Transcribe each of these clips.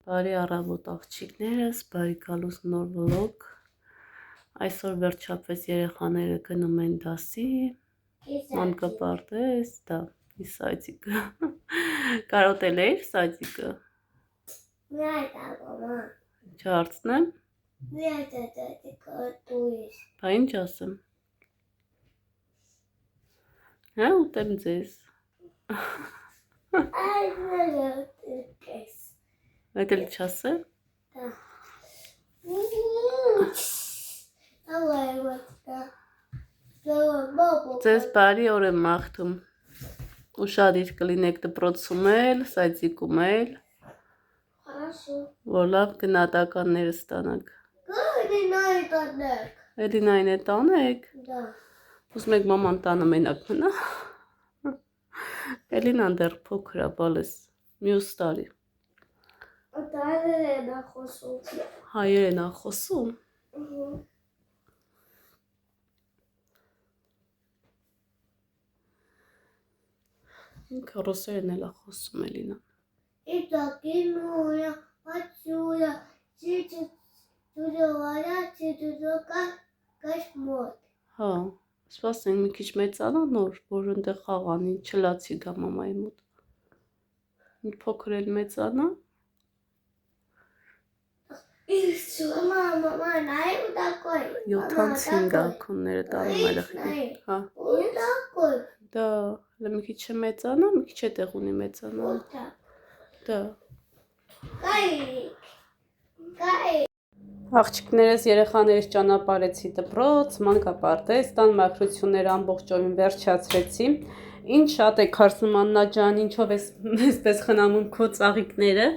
Բարի առավոտ աղջիկներս, բարի գալուս նոր վլոգ։ Այսօր վերջապես երեխաները գնում են դասի։ Մանկապարտեզ, դա ի սայցիկը։ Կարոտել էիր սայցիկը։ Չարցնեմ։ Բա ինչ ասեմ։ Հա ուտեմ ձեզ։ Այդ էլ չասեմ։ Ձեզ բարի օր եմ մաղթում։ Ուշադիր կլինեք դպրոցում էլ, սայցիկում էլ։ Որ լավ գնահատականներ ստանաք։ Էլինային է տանեք։ Ուզում եք մաման տանը մենակ մնա։ Էլինան դեռ փոքր է, բալես, մյուս տարի։ Հայերեն ա խոսում։ Ինքը ռուսերեն էլ ա խոսում Էլինան։ Հա, սպասենք մի քիչ մեծանա նոր, որ ընդեղ խաղանի, չլացի գա մամայի մոտ։ Մի փոքր էլ մեծանա։ 75 ակոնները տանում երեխային։ Հա։ Դա, մի քիչ մեծանա, մի քիչ է տեղ ունի մեծանա։ Դա։ Աղջիկներս երեխաներից ճանապարհեցի դպրոց, մանկապարտեզ, տան մաքրությունները ամբողջովին վերջացրեցի։ Ինչ շատ է քարսում Աննա ջան, ինչով ես այսպես խնամում քո ծաղիկները։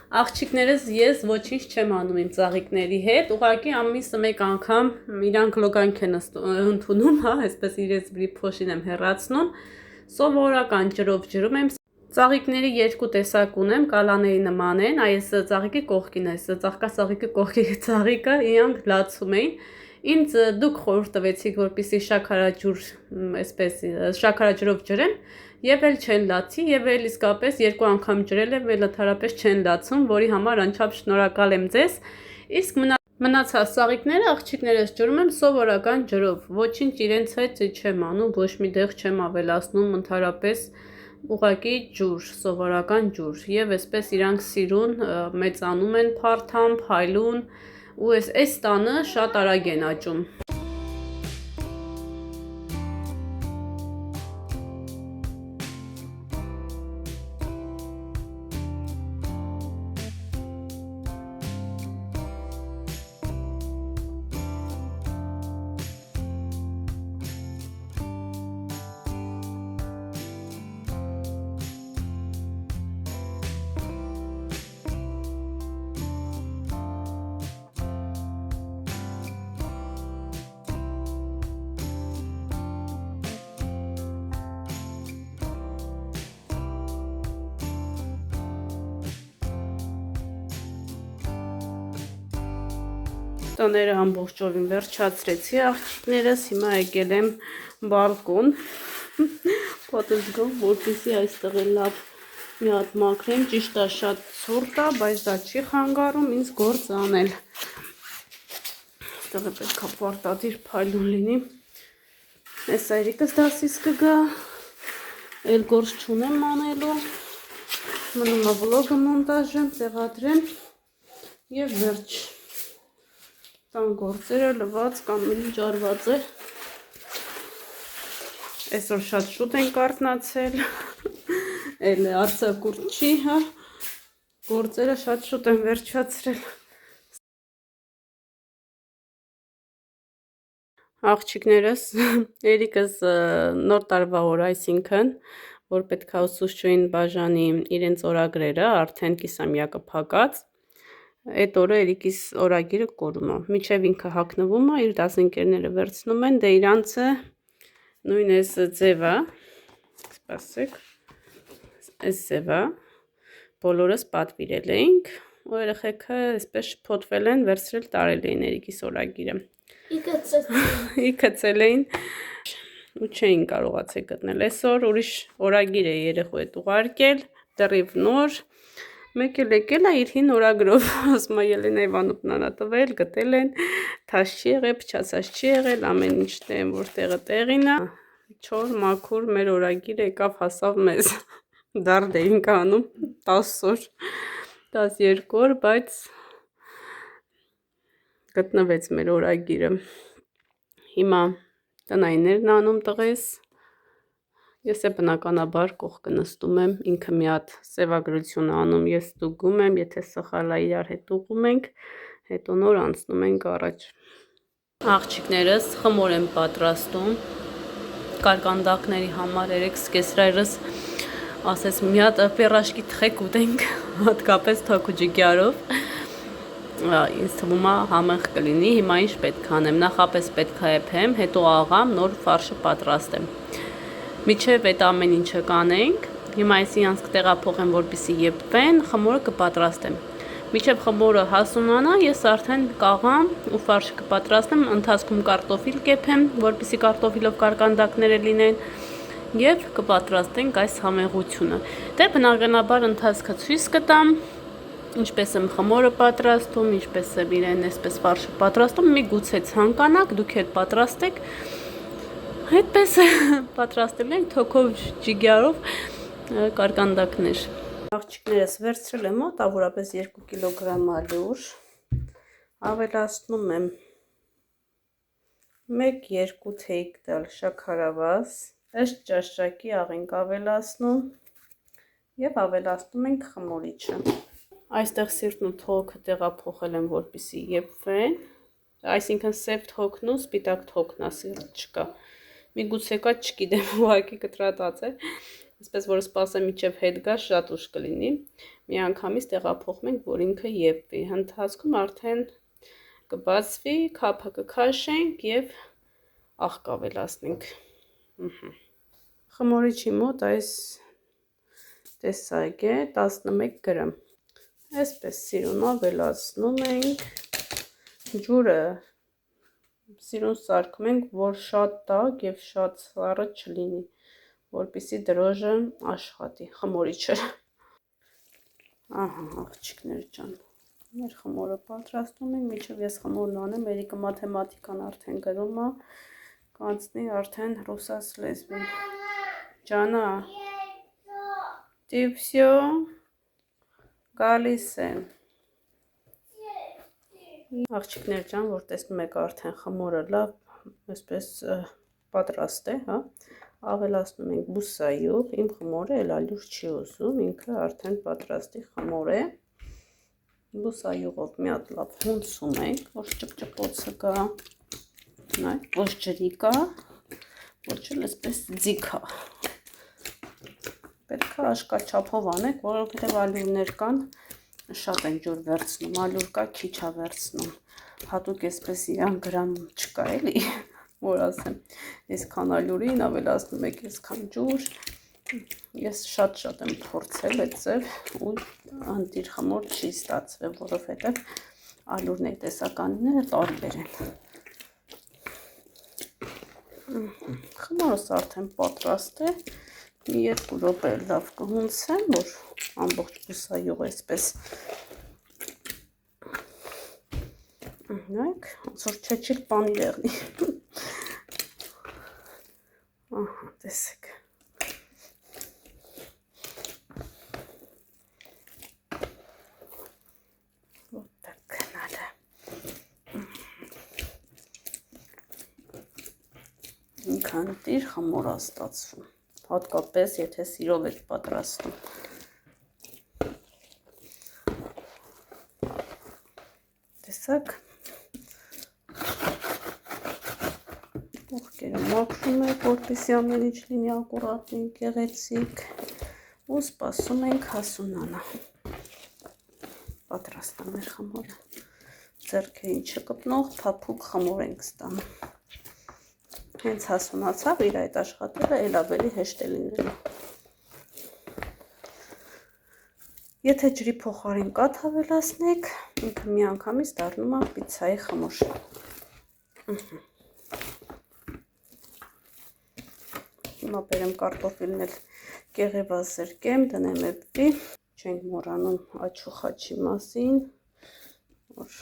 Աղջիկներս ես ոչինչ չեմ անում իմ ծաղիկների հետ, ուղղակի ամիսը մեկ անգամ իրանք լոգանք են ընդունում, հա, այսպես իրենց վրի փոշին եմ հեռացնում, սովորական ջրով ջրում եմ։ Ծաղիկների երկու տեսակ ունեմ, կալաների նման են, այս ծաղիկի կողքին, այս ծաղկասաղիկի կողքի ծաղիկը իրանք լացում էին։ Ինձ դուք խորհուրդ տվեցիք, որպեսզի շաքարաջուր, այսպես շաքարաջրով ջրեմ, եւ էլ չեն լացի, եւ էլ իսկապես երկու անգամ ջրել եմ, էլ ընդհանրապես չեն լացում, որի համար անչափ շնորհակալ եմ ձեզ։ Իսկ մնացած ծաղիկները աղջիկներս ջրում եմ սովորական ջրով, ոչինչ իրենց հետ չեմ անում, ոչ մի դեղ չեմ ավելացնում, ընդհանրապես ուղղակի ջուր, սովորական ջուր, եւ այսպես իրանք սիրուն մեծանում են փարթամ, փայլուն, ու այս տանը շատ արագ են աճում։ Տները ամբողջովին վերջացրեցի աղջիկներս, հիմա եկել եմ բալկոն, պատշգամ, որպեսզի այստեղ էլ լավ մի հատ մաքրեմ, ճիշտ է շատ ցուրտ է, բայց դա չի խանգարում ինձ գործ անել։ Այստեղ պետք է պարտադիր փայլուն լինի։ Այս այրիկս դասից կգա, էլ գործ չունեմ անելու, մնում է վլոգը մոնտաժեմ, տեղադրեմ եւ վերջ։ Տան գործերը լված կամ ինչ արված է։ Այսօր շատ շուտ ենք արթնացել, էլ արձակուրդ չի, հա, գործերը շատ շուտ են վերջացրել։ Աղջիկներս, երիկս նոր տարվա օր, այսինքն, որ պետք է ուսուցչուհին բաժանի իրենց օրագրերը, արդեն կիսամյակը փակած, այդ օրը երիկիս օրագիրը կորում է, մինչև ինքը հագնվում է, իր դասընկերները վերցնում են, դե իրանցը նույն այս ձևը, սպասեք, այս ձևը, բոլորս պատվիրել էինք, ու երեխեքը այսպես շփոթվել են, վերցրել տարել էին երիկիս օրագիրը։ Իքծել էին ու չէին կարողացել գտնել։ Այսօր ուրիշ օրագիր է երեխու հետ ուղարկել, դեռև նոր, Մեկ էլ եկել է իր հին օրագրով, ասում է Ելենա Իվանովնան ա տվել, գտել են, թաշ չի եղել, փչացած չի եղել, ամեն ինչ տեն որտեղը տեղին է, չոր մաքուր մեր օրագիրը եկավ հասավ մեզ, դարդ էինք անում 10 օր, 12 օր, բայց գտնվեց մեր օրագիրը, հիմա տնայիններն անում տղես, ես է բնականաբար կողքը նստում եմ, ինքը մի հատ սևագրություն անում, ես ստուգում եմ, եթե սխալ է իրար հետ ուղում ենք, հետո նոր անցնում ենք առաջ։ Աղջիկներս խմոր եմ պատրաստում, կարկանդակների համար երեք սկեսրայրս ասես մի հատ պերաշկի թխեք ուտենք, հատկապես թոքու ջիգյարով, ինձ թվում է համեղ կլինի, հիմա ինչ պետք անեմ, նախապես պետք է եփեմ, հետո աղամ, նոր ֆարշը պատրաստեմ։ Միջև այդ ամեն ինչը կանենք, հիմա այս իրանց կտեղափոխեմ, որպեսզի եփվեն, խմորը կպատրաստեմ։ Միջև խմորը հասունանա, ես արդեն կաղամ ու ֆարշը կպատրաստեմ, ընթացքում կարտոֆիլ կեփեմ, որպեսզի կարտոֆիլով կարկանդակները լինեն եւ կպատրաստենք այս համեղությունը։ Դե բնականաբար ընթացքը ցույց կտամ, ինչպես եմ խմորը պատրաստում, ինչպես եմ իրեն այսպես ֆարշը պատրաստում, միգուցե ցանկանաք, դուք էլ պատրաստեք։ Հետպես պատրաստել ենք թոքով ջիգյարով կարկանդակներ։ Աղջիկներս վերցրել եմ մոտավորապես 2 կիլոգրամ ալյուր, ավելացնում եմ 1-2 թեյք տալ շաքարավազ, ըստ ճաշակի աղենք ավելացնում եւ ավելացնում ենք խմորիչը։ Այստեղ սիրտն ու թոքը տեղափոխել եմ, որպեսզի եփվեն, այսինքն սև թոքն ու սպիտակ թոքն է, սիրտ չկա։ Միգուցե կա չգիտեմ, ուղղակի կտրատած է, այսպես որ սպասեմ մինչև հետ գա շատ ուշ կլինի, մի անգամից տեղափոխում ենք, որ ինքը եփվի, ընթացքում արդեն կբացվի, քափը կքաշենք եւ աղ կավելացնենք։ Խմորիչի մոտ այս տեսակ է 11 գրամ, այսպես սիրուն ավելացնում ենք, ջուրը սիրուն սարքում ենք, որ շատ տաք եւ շատ սառը չլինի, որպեսզի դրոժը աշխատի, խմորիչը։ Ահա, աղջիկներ ջան, մեր խմորը պատրաստում ենք, մինչև ես խմորն անեմ, Էրիկը մաթեմատիկան արդեն գրում է, կանցնի արդեն ռուսաց լեզվին։ Ջանա, դի վсё, գալիս եմ։ Աղջիկներ ջան, որ տեսնում եք արդեն խմորը լավ, այսպես պատրաստ է, հա, ավելացնում ենք բուսայուղ, իմ խմորը էլ ալյուր չի ուզում, ինքը արդեն պատրաստի խմոր է, բուսայուղով մի հատ լավ հունցում ենք, որ ճպճպոցը կա, ոչ ջրի կա, ոչ էլ այսպես ձիգ է, պետք է աշկաչափով անեք, որովհետև ալյուրներ կան, շատ են ջուր վերցնում, ալյուր կա, քիչ է վերցնում, հատուկ այսպես իրան գրամ չկա էլի, որ ասեմ, այսքան ալյուրին ավելացնում եք այսքան ջուր, ես շատ եմ փորձել այդ ձև ու անտիր խմոր չի ստացվել, որովհետև ալյուրների տեսականները տարբեր են։ Խմորս արդեն պատրաստ է, մի 2 րոպե լավ կհունցեմ, որ ամբողջ բուսայուղ այսպես նայեք, ոնց որ չեչիլ պանիր եղնի։ Ահա, տեսեք։ Вот так надо։ Ինքանտիր խմոր է ստացվում, հատկապես եթե սիրով եք պատրաստում։ Տեսակ, ուղկերը մաքրում եք, որպեսզի ամեն ինչ լինի ակուրատնի, գեղեցիկ ու սպասում ենք հասունանա։ Պատրաստ է մեր խմորը, ձեռքերին չկպնող փափուկ խմոր ենք ստանում։ Հենց հասունացավ, իր այդ աշխատելը էլ ավելի հեշտ է լինելու։ Եթե ջրի փոխարեն կաթ ավելացնեք, ինքը մի անգամից դառնում է պիցցայի խմոր։ Հիմա բերեմ կարտոֆիլն էլ կեղևազրկեմ, դնեմ էպվի, Չենք մոռանում աչու խաչի մասին, որ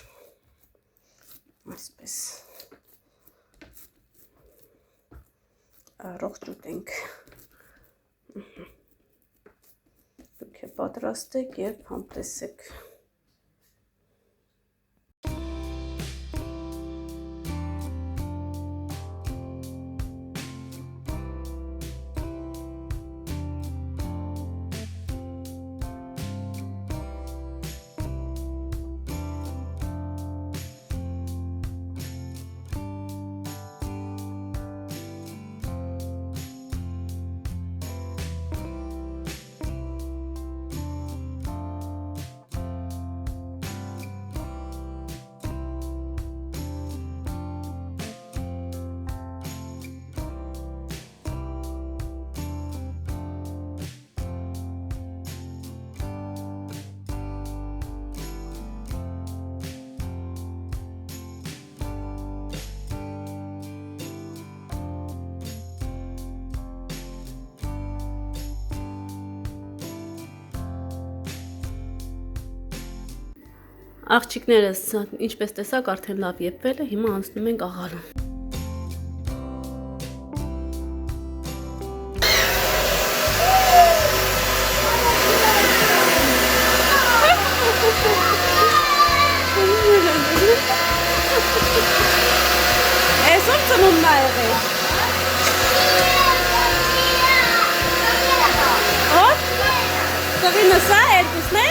այսպես առողջ ուտենք։ Դուք է պատրաստեք և համտեսեք։ Աղջիկներս, ինչպես տեսակ, արդեն լավ եպվել է, հիմա անցնում ենք աղալուն։ Այսօր ծնունդն ա եղել։ Հոտ? Տղինը սա երկուսն է։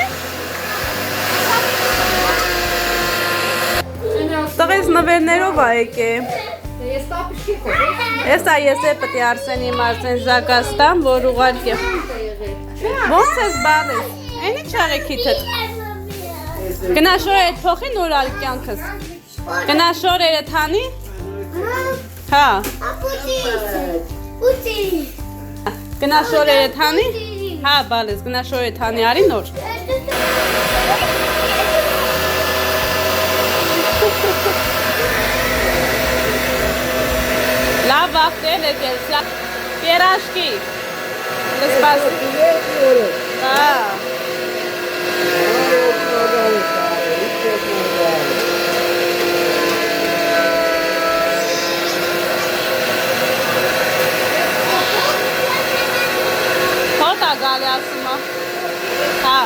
Տղես նվերներով ա եկե։ Ես պետք է Արսենի Մարսեն զակաս տամ, որ ուղարկե։ Ոնց ես բալես։ Էն ինչ աղեքիթդ։ Գնա շորերդ փոխի նորալ կյանքս։ Գնա շորերդ հանի։ Հա։ Գնա շորերդ հանի։ Հա բալես, գնա շորերդ հանի արի նոր։ Լավ վաղտել եկել, պերաշկի, լսպասի, հոտ ա գալի ասում ա, հա։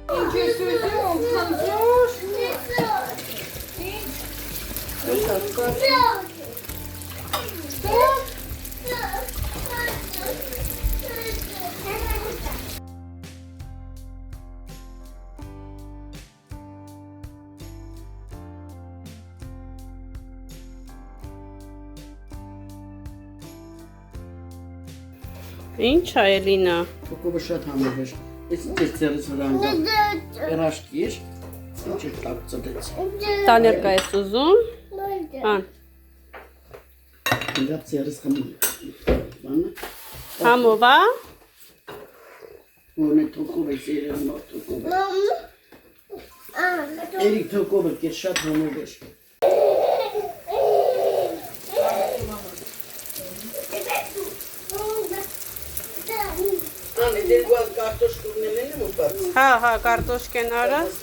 Ինչ ես ուզում, խնդրոշ։ Ինչ է Էլինա։ Թոկովը շատ համեղ էր։ Ես ինչ ծերից վրա անգամ երաշտի էր, ինչ էր տակ ծտեց։ Տաներկա ես ուզում։ Հա, Իրա ծերից խմում։ Բանը։ համով է։ Որն է թոկովը ծերել նոր թոկովը։ Էրիկ թոկովը կեր շատ համեղ էր։ Ան դեր գալ կարտոշկուրներն են ուտած։ Հա, կարտոշկեն արած։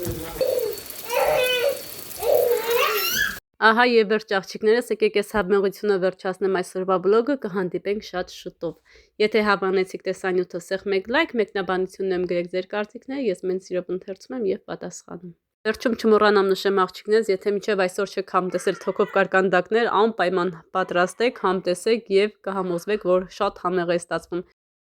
Ահա եւ վերջ աղջիկներս, եկեք այս համեղությունը վերջացնեմ այսօրվա վլոգը, կհանդիպենք շատ շուտով։ Եթե հավանեցիք տեսանյութը, սեղ մեկ լայք, մեկնաբանություններում գրեք ձեր կարծիքները, ես մեն սիրով ընթերցում եմ եւ պատասխանում։ Վերջում չմոռանամ նշեմ աղջիկներս, եթե մինչև այսօր չեք համտեսել թոքով կարկանդակներ, անպայման պատրաստեք, համտեսեք եւ կհամոզվեք, որ շատ համեղ է ստացվում։